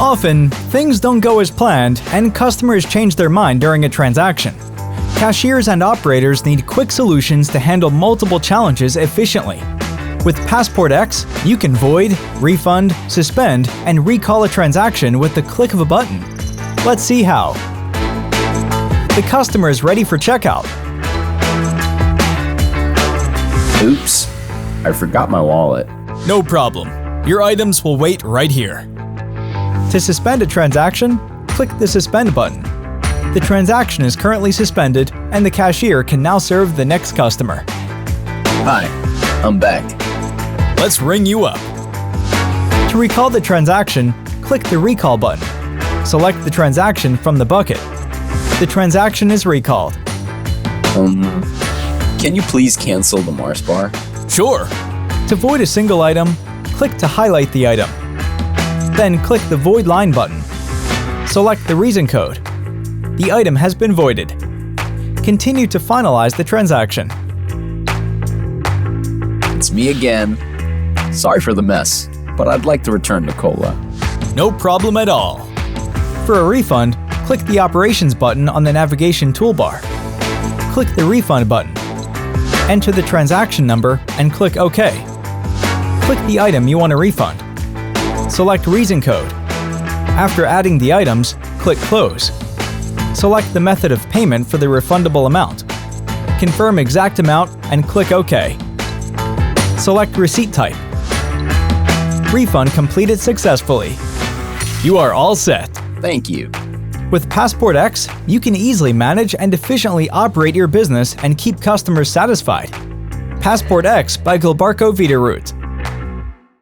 Often, things don't go as planned and customers change their mind during a transaction. Cashiers and operators need quick solutions to handle multiple challenges efficiently. With Passport X, you can void, refund, suspend, and recall a transaction with the click of a button. Let's see how. The customer is ready for checkout. Oops, I forgot my wallet. No problem. Your items will wait right here. To suspend a transaction, click the Suspend button. The transaction is currently suspended, and the cashier can now serve the next customer. Hi, I'm back. Let's ring you up. To recall the transaction, click the Recall button. Select the transaction from the bucket. The transaction is recalled. Can you please cancel the Mars bar? Sure. To void a single item, click to highlight the item. Then click the Void Line button. Select the reason code. The item has been voided. Continue to finalize the transaction. It's me again. Sorry for the mess, but I'd like to return the cola. No problem at all. For a refund, click the Operations button on the navigation toolbar. Click the Refund button. Enter the transaction number and click OK. Click the item you want to refund. Select Reason Code. After adding the items, click Close. Select the method of payment for the refundable amount. Confirm exact amount and click OK. Select Receipt Type. Refund completed successfully. You are all set. Thank you. With Passport X, you can easily manage and efficiently operate your business and keep customers satisfied. Passport X by Gilbarco Veeder-Root.